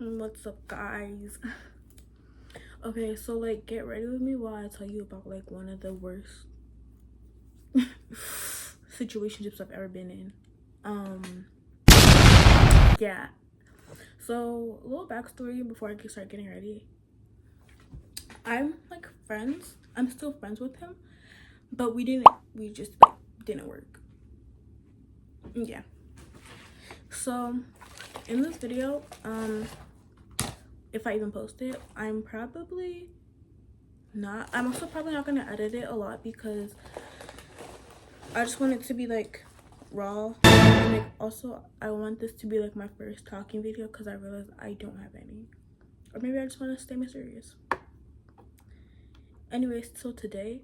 What's up, guys? Okay, so like get ready with me while I tell you about like one of the worst situationships I've ever been in. Yeah. So a little backstory before I start getting ready. I'm like friends. I'm still friends with him, but we just like didn't work. Yeah. So in this video, if I even post it, I'm also probably not gonna edit it a lot because I just want it to be like raw, and like also I want this to be like my first talking video because I realized I don't have any, or maybe I just want to stay mysterious. Anyways, so today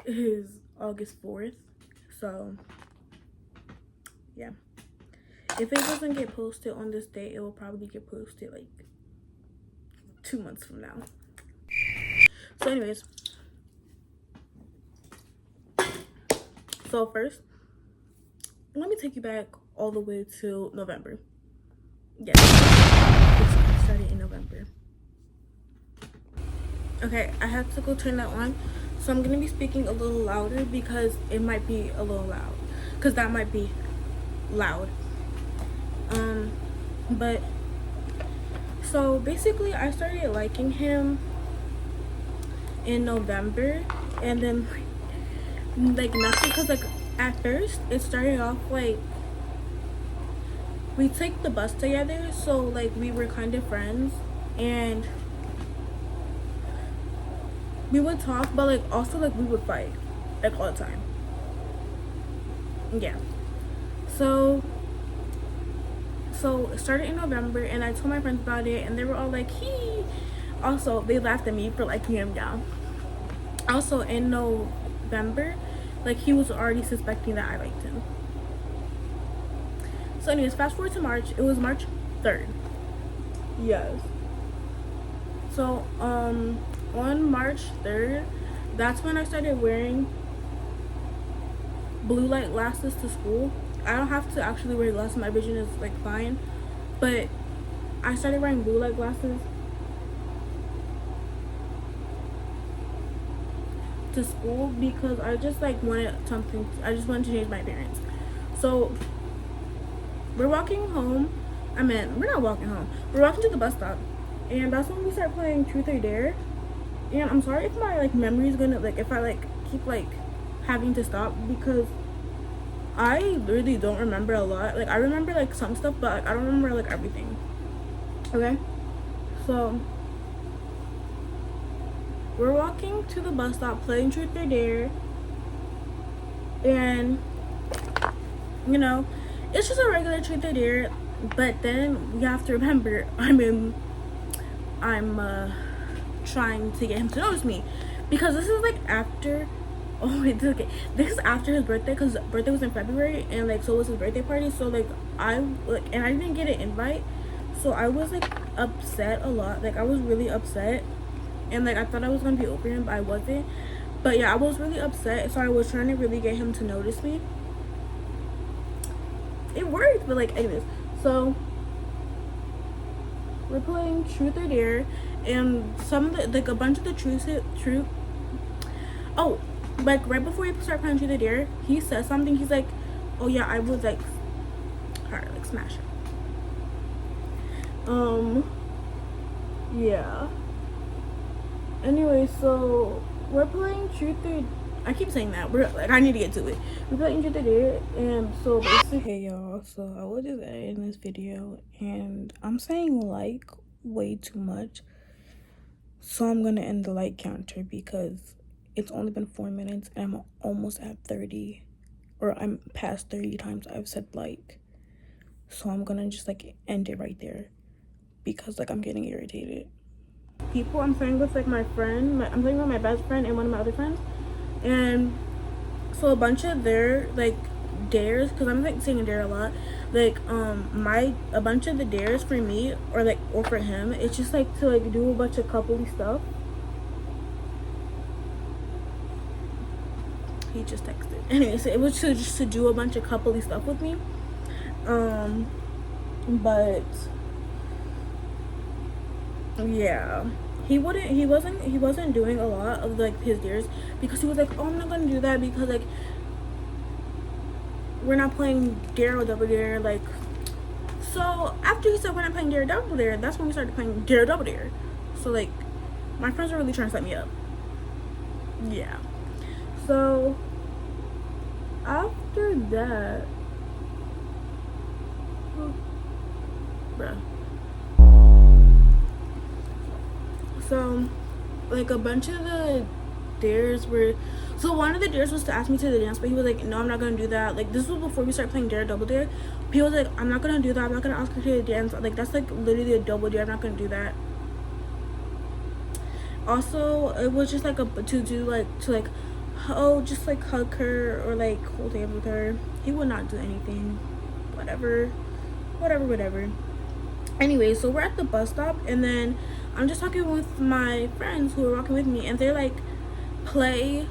is August 4th, so yeah, if it doesn't get posted on this day, it will probably get posted like 2 months from now. So anyways, so first let me take you back all the way to November. Yes, it started in November. Okay, I have to go turn that on, so I'm gonna be speaking a little louder because it might be a little loud, because that might be loud. But so basically I started liking him in November, and then like nothing, because like at first it started off like we take the bus together, so like we were kind of friends and we would talk, but like also like we would fight like all the time. Yeah. So it started in November, and I told my friends about it, and they were all like, "He." Also, they laughed at me for liking him down. Also, in November, like he was already suspecting that I liked him. So, anyways, fast forward to March. It was March 3rd. Yes. So, on March 3rd, that's when I started wearing blue light glasses to school. I don't have to actually wear glasses, my vision is like fine, but I started wearing blue light glasses to school because I just like wanted something. I just wanted to change my appearance. So we're walking home. We're not walking home. We're walking to the bus stop, and that's when we start playing Truth or Dare. And I'm sorry if my like memory is gonna like if I like keep like having to stop because I really don't remember a lot. Like I remember like some stuff, but like, I don't remember like everything. Okay, so we're walking to the bus stop playing Truth or Dare, and you know, it's just a regular Truth or Dare. But then you have to remember, I'm trying to get him to notice me because this is like after. Oh wait, okay. This is after his birthday because birthday was in February, and like so was his birthday party. So like I didn't get an invite, so I was like upset a lot. Like I was really upset, and like I thought I was gonna be over him, but I wasn't. But yeah, I was really upset, so I was trying to really get him to notice me. It worked, but like anyways, so we're playing Truth or Dare, and some of the like a bunch of the truth. Oh, like right before we start playing Truth or Dare, he says something. He's like, "Oh yeah, I would like her, like smash her." Yeah. Anyway, so we're playing Truth or I keep saying that. We're like I need to get to it. We're playing Truth or Dare, and so basically, hey y'all. So I was just editing this video, and I'm saying like way too much. So I'm gonna end the like counter because it's only been 4 minutes and I'm almost at 30, or I'm past 30 times I've said like. So I'm gonna just like end it right there because like I'm getting irritated. People I'm playing with, like my friend, I'm playing with my best friend and one of my other friends, and so a bunch of their like dares, because I'm like saying dare a lot, like a bunch of the dares for me or for him, it's just like to like do a bunch of coupley stuff. He just texted. Anyways, it was just to do a bunch of coupley stuff with me. But Yeah, he wasn't doing a lot of like his dares because he was like, oh, I'm not gonna do that because like we're not playing dare or double dare. Like, so after he said we're not playing dare or double dare, that's when we started playing dare or double dare. So like my friends are really trying to set me up. Yeah. So after that, bruh. So like a bunch of the dares were, so one of the dares was to ask me to the dance, but he was like, no, I'm not gonna do that. Like this was before we started playing dare double dare. He was like, I'm not gonna do that, I'm not gonna ask her to the dance. Like that's like literally a double dare, I'm not gonna do that. Also it was just like a to do like to like, oh, just like hug her or like hold hands with her. He would not do anything. Whatever. Anyway, so we're at the bus stop, and then I'm just talking with my friends who are walking with me, and they're like, play.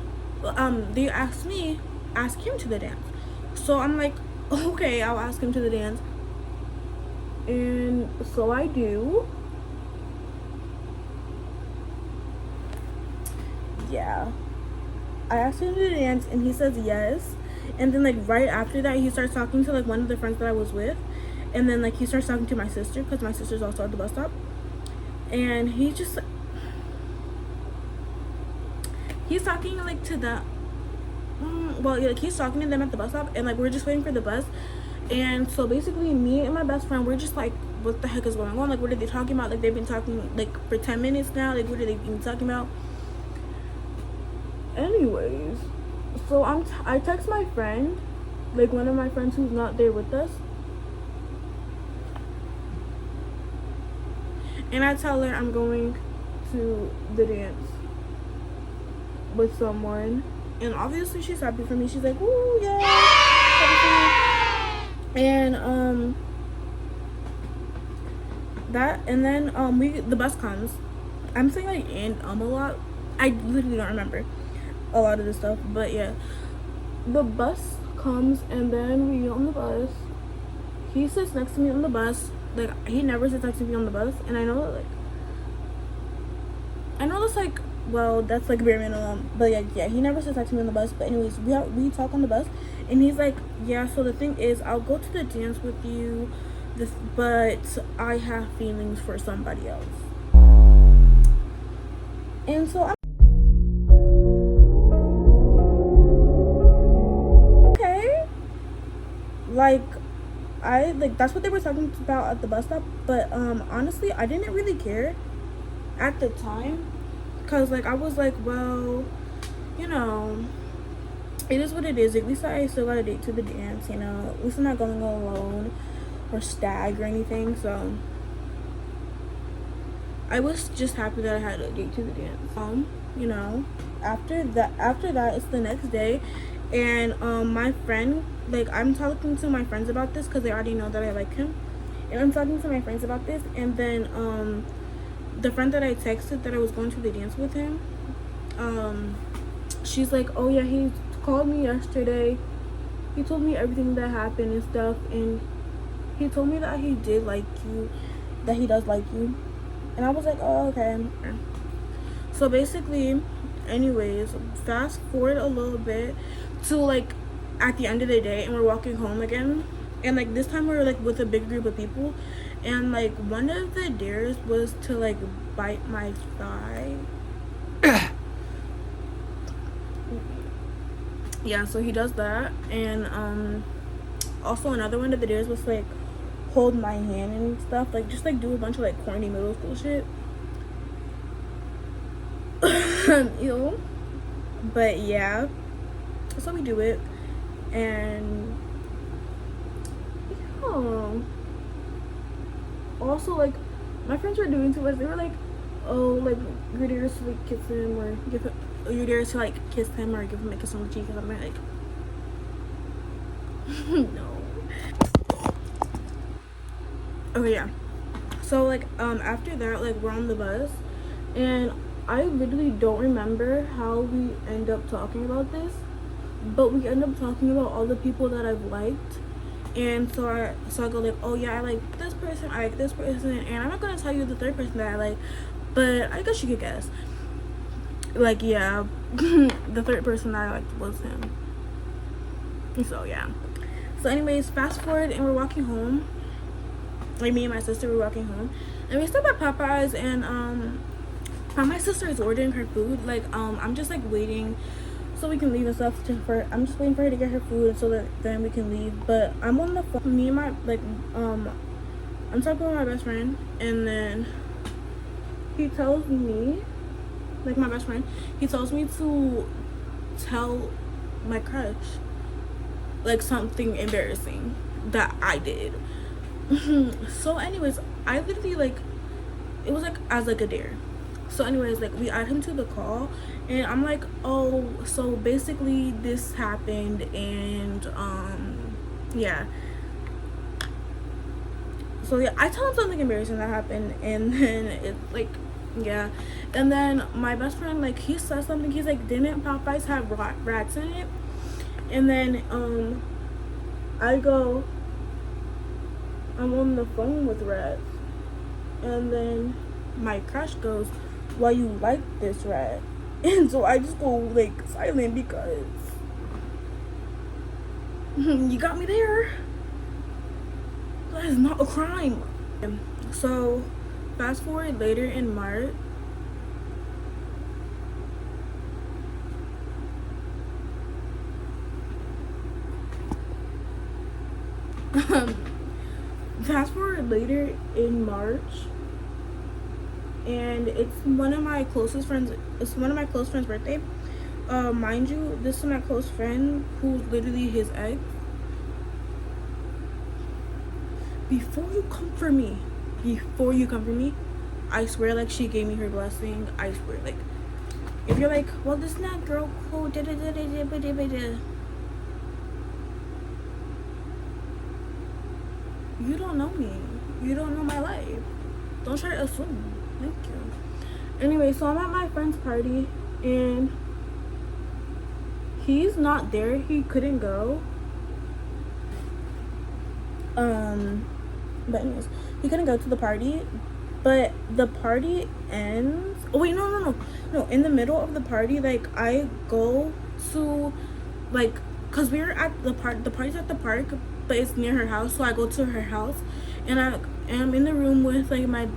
They ask him to the dance. So I'm like, okay, I'll ask him to the dance, and so I do. Yeah, I asked him to the dance, and he says yes. And then like right after that, he starts talking to like one of the friends that I was with, and then like he starts talking to my sister because my sister's also at the bus stop, and he's talking like to the well, like he's talking to them at the bus stop, and like we're just waiting for the bus. And so basically me and my best friend, we're just like, what the heck is going on? Like what are they talking about? Like they've been talking like for 10 minutes now. Like what are they even talking about? Anyways, so I text my friend, like one of my friends who's not there with us, and I tell her I'm going to the dance with someone, and obviously she's happy for me. She's like, "Ooh, yeah!" And that, and then the bus comes. I'm saying like and a lot. I literally don't remember a lot of this stuff, but yeah, the bus comes, and then we get on the bus. He sits next to me on the bus. Like he never sits next to me on the bus, and I know that that's like, well, that's like bare minimum, but yeah, he never sits next to me on the bus. But anyways, we talk on the bus, and he's like, yeah, so the thing is, I'll go to the dance with you, but I have feelings for somebody else. And so I'm okay. Like I like that's what they were talking about at the bus stop, but honestly I didn't really care at the time, because like I was like, well, you know, it is what it is. At least I still got a date to the dance, you know. At least I'm not going alone or stag or anything. So I was just happy that I had a date to the dance. You know, after that, it's the next day, and my friend, like I'm talking to my friends about this because they already know that I like him, and I'm talking to my friends about this, and then the friend that I texted that I was going to the dance with him, she's like, oh yeah, he called me yesterday. He told me everything that happened and stuff, and he told me that he did like you, that he does like you. And I was like, oh, okay. So basically, anyways, fast forward a little bit to like at the end of the day, and we're walking home again, and like this time we were like with a big group of people, and like one of the dares was to like bite my thigh. Yeah, so he does that, and also another one of the dares was like hold my hand and stuff, like just like do a bunch of like corny middle school shit. Ew. But yeah, so we do it, and yeah. Also, like my friends were doing to us, they were like, oh, like your dares to like kiss him or give him, your dares to like kiss him or give him a kiss on the cheek, and I'm like no. Okay, yeah. So like after that, like we're on the bus, and I literally don't remember how we end up talking about this, but we end up talking about all the people that I've liked, And so I go like, oh yeah, I like this person, I like this person, and I'm not gonna tell you the third person that I like, but I guess you could guess. Like, yeah, the third person that I liked was him. So yeah. So anyways, fast forward and we're walking home. Like, me and my sister were walking home, and we stopped at Popeyes, and my sister is ordering her food. Like, I'm just like waiting so we can leave and stuff. I'm just waiting for her to get her food so that then we can leave. But I'm on the phone. Me and my I'm talking with my best friend, and then he tells me, like, my best friend, he tells me to tell my crush like something embarrassing that I did. So anyways, I literally like, it was like as like a dare. So anyways, like, we add him to the call, and I'm like, oh, so basically this happened, and yeah. So yeah, I tell him something embarrassing that happened, and then it like, yeah. And then my best friend, like, he says something, he's like, didn't Popeyes have rats in it? And then I go, I'm on the phone with rats. And then my crush goes, why you like this rat? And so I just go like silent because you got me there. That is not a crime. So fast forward later in March. Fast forward later in March, and it's one of my closest friends. It's one of my close friends' birthday. Mind you, this is my close friend who's literally his ex. Before you come for me, I swear, like, she gave me her blessing. I swear, like, if you're like, well, this is not girl code, you don't know me. You don't know my life. Don't try to assume. Thank you. Anyway, so I'm at my friend's party, and he's not there. He couldn't go. But anyways, he couldn't go to the party. But the party ends. Oh wait, no. In the middle of the party, like, I go to, like, cause we're at the park. The party's at the park, but it's near her house. So I go to her house, and I'm in the room with like my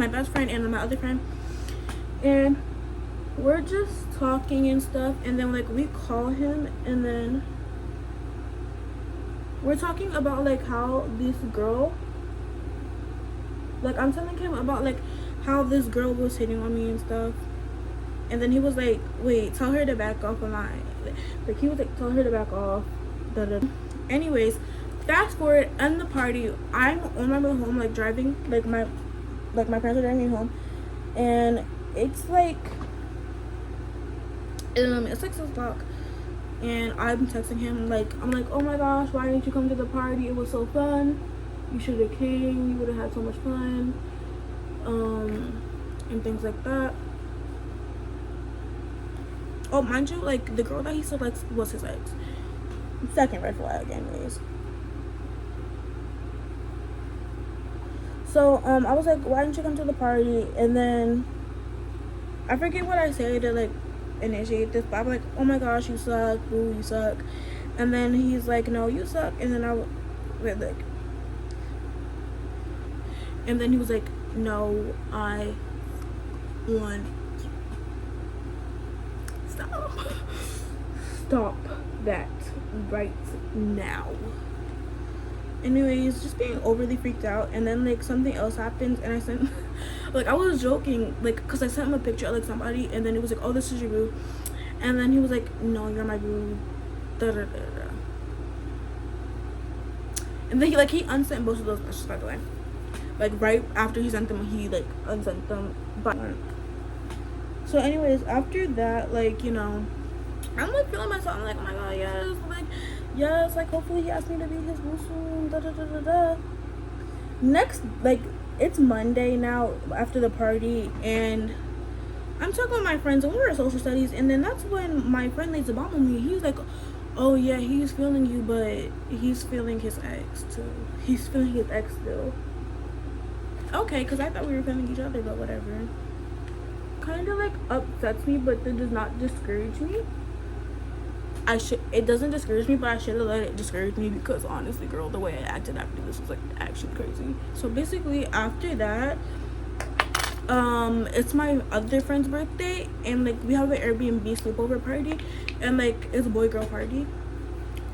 best friend and my other friend, and we're just talking and stuff. And then like we call him, and then we're talking about like how this girl, like, I'm telling him about like how this girl was hitting on me and stuff. And then he was like, wait, tell her to back off of mine. Like, he was like, tell her to back off. Anyways, fast forward, end the party. I'm on my way home, like driving, like my parents are driving me home, and it's like 6 o'clock, and I'm texting him, like, I'm like, oh my gosh, why didn't you come to the party? It was so fun. You should have came. You would have had so much fun, and things like that. Oh, mind you, like, the girl that he still likes was his ex. Second red flag, anyways. So I was like, why didn't you come to the party? And then I forget what I said to like initiate this, but I'm like, oh my gosh, you suck, boo, you suck. And then he's like, no, you suck. And then and then he was like, no, I want you. Stop that right now. Anyways, just being overly freaked out. And then like something else happens, and I sent like, I was joking, like, because I sent him a picture of like somebody, and then it was like, oh, this is your boo. And then he was like, no, you're my boo. And then he unsent both of those messages, by the way. Like, right after he sent them, he like unsent them. But so anyways, after that, like, you know, I'm like feeling myself. I'm like, oh my god, yes, like hopefully he asked me to be his boo soon. Next, like, it's Monday now after the party, and I'm talking with my friends, and we were at social studies, and then that's when my friend lays a bomb on me. He was like, Oh yeah, he's feeling you, but he's feeling his ex too. He's feeling his ex still. Okay, because I thought we were feeling each other, but whatever. Kind of like upsets me, but it does not discourage me. It doesn't discourage me, but I should have let it discourage me, because honestly, girl, the way I acted after this was like actually crazy. So basically after that, it's my other friend's birthday, and like we have an Airbnb sleepover party, and like it's a boy girl party,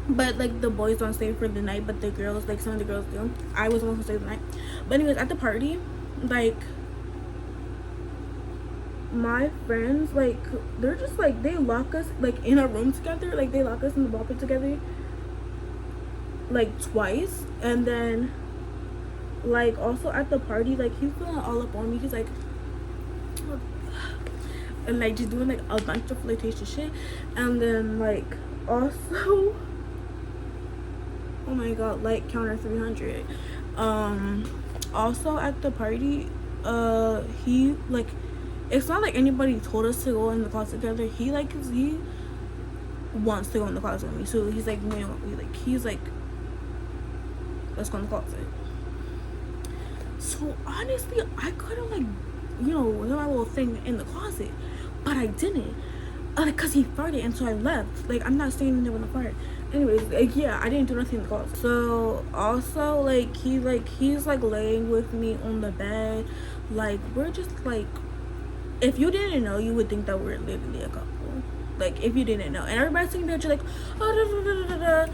but like the boys don't stay for the night, but the girls, like some of the girls do. I was the one who stayed the night. But anyways, at the party, like my friends, like they're just like, they lock us like in a room together, like they lock us in the ball pit together like twice. And then like also at the party, like he's feeling all up on me. He's like, and like just doing like a bunch of flirtatious shit. And then like also, oh my god, like counter 300. Also at the party, he like, it's not like anybody told us to go in the closet together. He wants to go in the closet with me, so he's like, you know, he's like, let's go in the closet. So honestly, I could have like, you know, done my little thing in the closet, but I didn't, like, cause he farted, and so I left. Like, I'm not staying in there with the fart. Anyways, like, yeah, I didn't do nothing in the closet. So also like he's like laying with me on the bed. Like, we're just like, if you didn't know, you would think that we're literally a couple. Like, if you didn't know, and everybody's thinking that you're like, oh, da, da, da, da, da.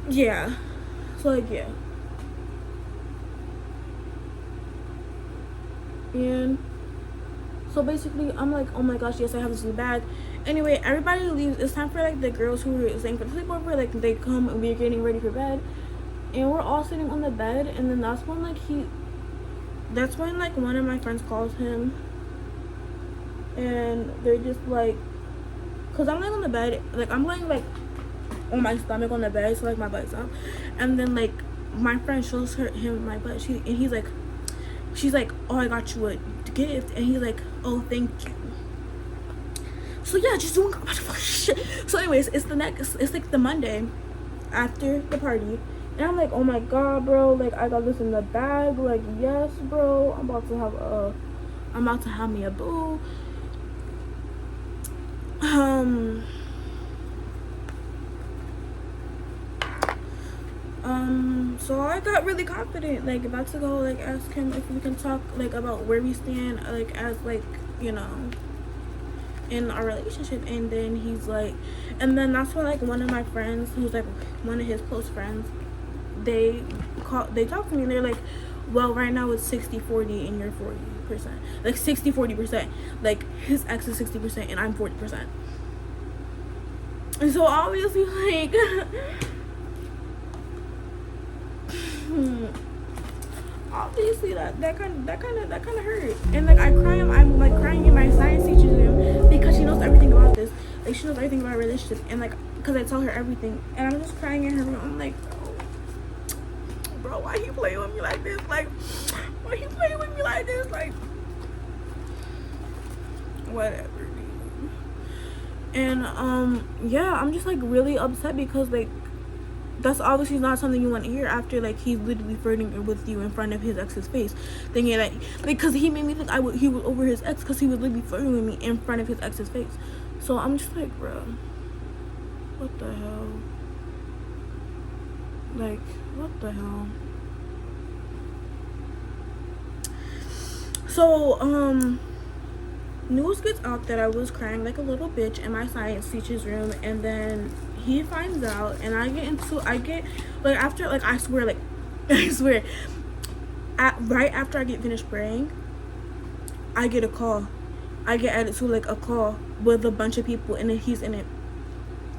Yeah. So like, yeah. And so basically, I'm like, oh my gosh, yes, I have this new bag. Anyway, everybody leaves. It's time for like the girls who were staying for the sleepover. Like, they come and we're getting ready for bed, and we're all sitting on the bed. And then that's when like one of my friends calls him, and they're just like, cause I'm laying on the bed, like I'm laying like on my stomach on the bed, so like my butt's up. And then like my friend shows him my butt. She's like, oh, I got you a gift. And he's like, oh, thank you. So yeah, just doing a bunch of shit. So anyways, it's like the Monday after the party, and I'm like, oh my god, bro, like I got this in the bag. Like, yes, bro, I'm about to have me a boo. So I got really confident, like about to go like ask him if we can talk like about where we stand, like as like, you know, in our relationship. And then he's like, and then that's when like one of my friends, who's like one of his close friends, they talk to me, and they're like, well, right now it's 60-40 and you're 40%, like 60-40%, like his ex is 60% and I'm 40%. And so obviously, like, obviously that kind of hurt. And like I'm like crying in my science teacher's room, because she knows everything about this. Like, she knows everything about our relationship, and like, because I tell her everything, and I'm just crying in her room. I'm like, bro, why he playing with me like this? Like, why he playing with me like this? Like, whatever. And yeah, I'm just like really upset, because like that's obviously not something you want to hear after like he's literally flirting with you in front of his ex's face, thinking that like, because he made me think he was over his ex, because he was literally flirting with me in front of his ex's face. So I'm just like, bro, what the hell? Like, what the hell? So news gets out that I was crying like a little bitch in my science teacher's room, and then he finds out, and I get like, after like, I swear, like I swear, right after I get finished praying, I get a call. I get added to like a call with a bunch of people, and then he's in it.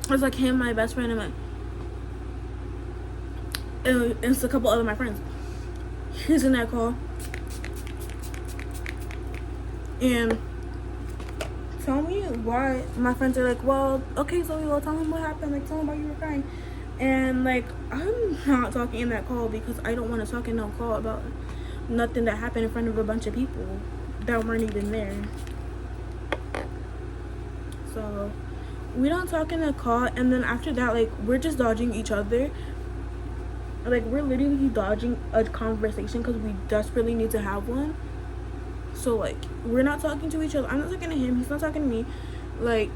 It's like him, my best friend, and it's a couple other my friends. He's in that call, and tell me why. My friends are like, well, okay, so we'll tell him what happened, like tell him why you were crying. And like, I'm not talking in that call, because I don't want to talk in no call about nothing that happened in front of a bunch of people that weren't even there. So we don't talk in the call, and then after that, like, we're just dodging each other. Like, we're literally dodging a conversation because we desperately need to have one. So, like, we're not talking to each other. I'm not talking to him. He's not talking to me. Like,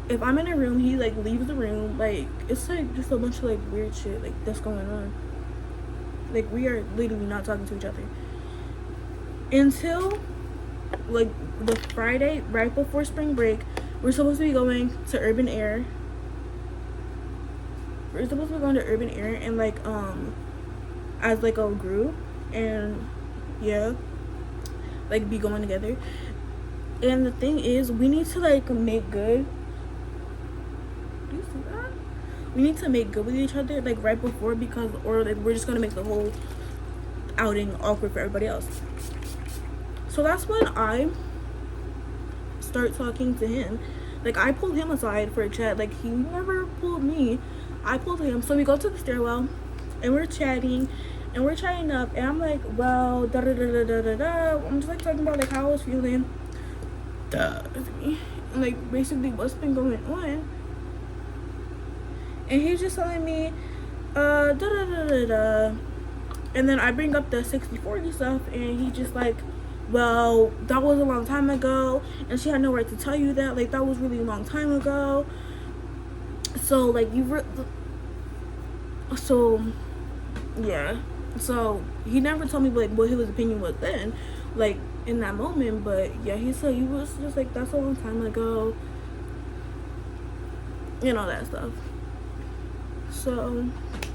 if I'm in a room, he, like, leaves the room. Like, it's, like, just a bunch of, like, weird shit, like, that's going on. Like, we are literally not talking to each other. Until, like, the Friday right before spring break, we're supposed to be going to Urban Air. We're supposed to be going to Urban Air and, like, as, like, a group. And, yeah, like, be going together. And the thing is, we need to, like, make good. Do you see that? We need to make good with each other, like, right before, because, or, like, we're just gonna make the whole outing awkward for everybody else. So that's when I start talking to him. Like, I pulled him aside for a chat. Like, he never pulled me. I pulled him. So we go to the stairwell, and we're chatting, and we're chatting up, and I'm like, well, da da da da da da da. I'm just, like, talking about, like, how I was feeling. And, like, basically what's been going on. And he's just telling me, da da da da da. And then I bring up the 60-40 stuff, and he just like, well, that was a long time ago, and she had no right to tell you that. Like, that was really a long time ago. So, like, so, yeah. So, he never told me, like, what his opinion was then, like, in that moment. But, yeah, he said he was just like, that's a long time ago. You know, that stuff. So,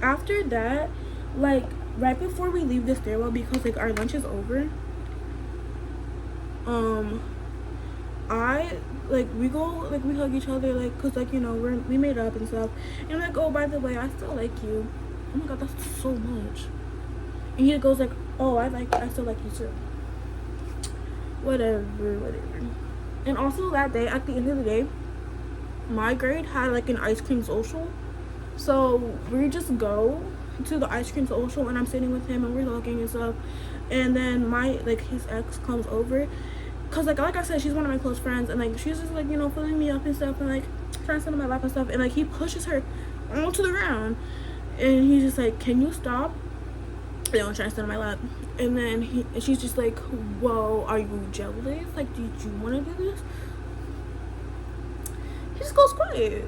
after that, like, right before we leave the stairwell, because, like, our lunch is over, we go, like, we hug each other, like, because, like, you know, we made up and stuff. And I'm like, oh, by the way, I still like you. Oh my god, that's so much. And he goes like, oh, I still like you too. Whatever. And also that day, at the end of the day, my grade had, like, an ice cream social. So we just go to the ice cream social, and I'm sitting with him, and we're talking and stuff. And then his ex comes over, cause like I said, she's one of my close friends, and like she's just like, you know, filling me up and stuff, and like trying to sit on my lap and stuff. And like he pushes her onto the ground, and he's just like, can you stop? They don't try to sit on my lap. And then she's just like, well, are you jealous? Like, did you want to do this? He just goes quiet.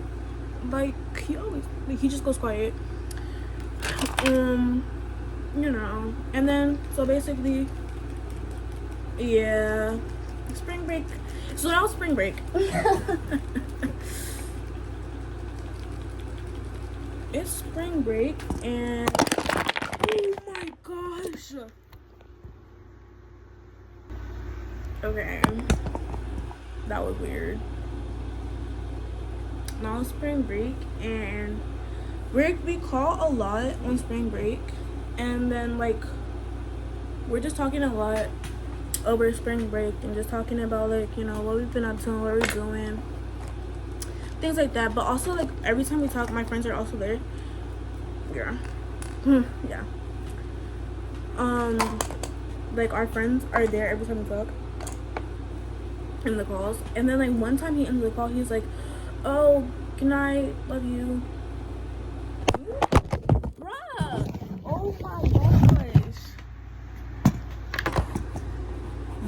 Like, he just goes quiet. You know. And then, so basically, yeah, spring break. So that was spring break. It's spring break, and oh my gosh. Okay, that was weird. Now it's spring break, and we call a lot on spring break, and then like we're just talking a lot over spring break, and just talking about, like, you know, what we've been up to, what we're doing, things like that. But also, like, every time we talk, my friends are also there. Yeah. Yeah. Like, our friends are there every time we talk in the calls. And then, like, one time he ended the call, he's like, oh, good night, love you. Bruh. Oh my gosh.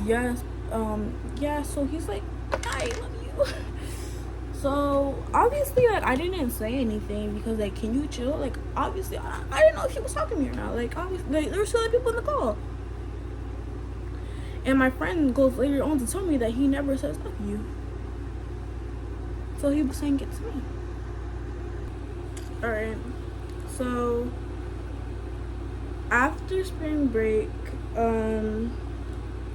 Yes. Yeah, so he's like, I love you. So obviously, like, I didn't say anything because, like, can you chill? Like, obviously, I didn't know if he was talking to me or not. Like, obviously, like, there were still other people in the call. And my friend goes later on to tell me that he never says love you. So he was saying it to me. Alright. So after spring break,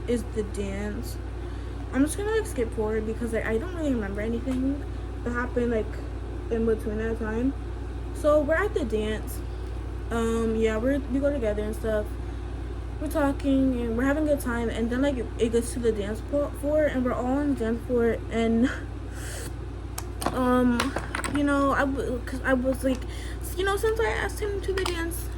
is the dance. I'm just gonna, like, skip forward because, like, I don't really remember anything that happened, like, in between that time. So we're at the dance. Yeah, we go together and stuff. We're talking and we're having a good time, and then, like, it gets to the dance floor, and we're all on the dance floor, and you know, I was like, you know, since I asked him to the dance,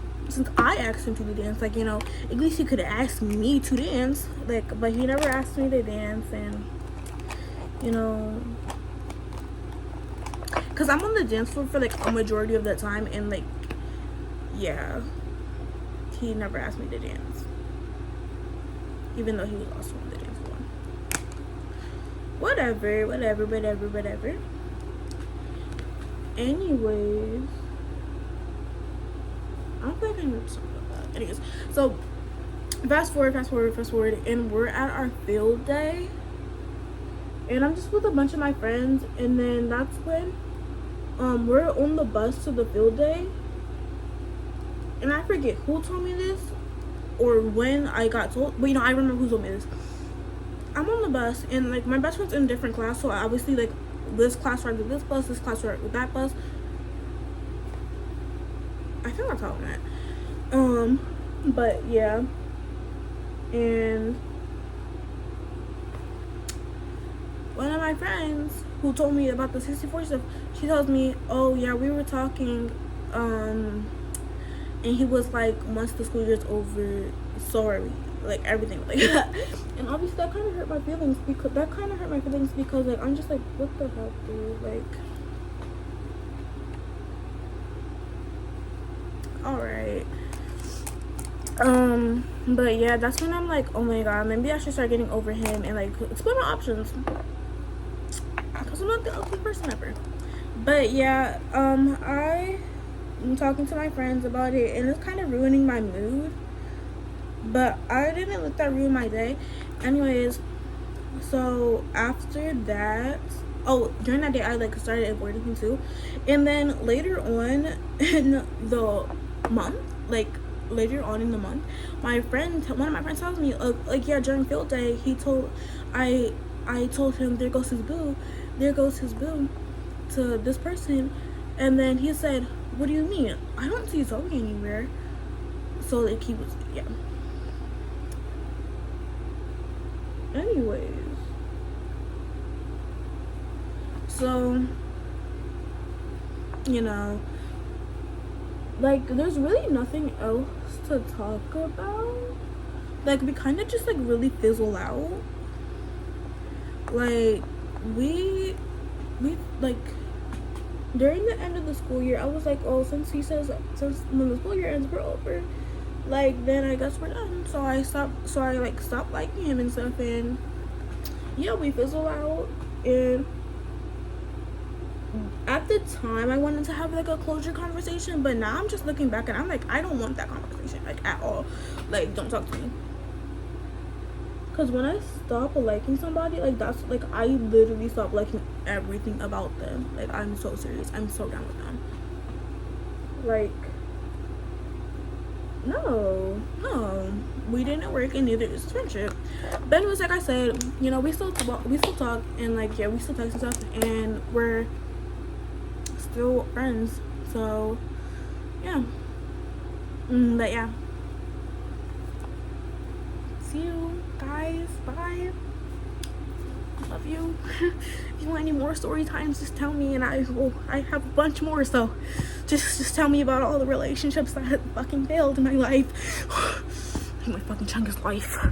like, you know, at least he could have asked me to dance, like, but he never asked me to dance. And, you know, because I'm on the dance floor for like a majority of the time, and like, yeah, he never asked me to dance, even though he was also on the dance floor. Whatever. Anyways, I don't think I know something about that. Anyways, so fast forward, and we're at our field day, and I'm just with a bunch of my friends, and then that's when we're on the bus to the field day, and I forget who told me this or when I got told, but I remember who told me this. I'm on the bus, and like my best friend's in a different class, so obviously like this class rides with this bus, this class rides with that bus. I think that's how it went. But yeah, and one of my friends who told me about the 64 stuff, she tells me, oh yeah, we were talking, and he was like, once the school year's over, sorry, like everything like that. And obviously that kind of hurt my feelings, because like I'm just like, what the heck, dude, like, all right. But yeah, that's when I'm like, oh my god, maybe I should start getting over him and like explore my options, because I'm not the ugly person ever. But yeah, I'm talking to my friends about it, and it's kind of ruining my mood, but I didn't let that ruin my day. Anyways, so after that, during that day I like started avoiding him too, and then later on in the month, one of my friends tells me, like, yeah, during field day, I told him, there goes his boo to this person, and then he said, what do you mean? I don't see Zoe anywhere. So like he was, yeah. Anyways, so like there's really nothing else to talk about. Like we kind of just like really fizzle out. Like we like during the end of the school year, I was like, oh, since when the school year ends, we're over, like, then I guess we're done. So I stopped liking him and stuff, and yeah, we fizzle out. And at the time I wanted to have like a closure conversation, but now I'm just looking back and I'm like, I don't want that conversation, like, at all. Like, don't talk to me. Because when I stop liking somebody, like, that's like, I literally stop liking everything about them. Like, I'm so serious, I'm so down with them. Like, no, we didn't work, and neither is friendship. But anyways, like I said, we still talk, and like, yeah, we still text and stuff, and we're still friends. So yeah. But yeah, see you guys, bye, love you. If you want any more story times, just tell me, and I have a bunch more, so just tell me about all the relationships that fucking failed in my life. In my fucking chungus life.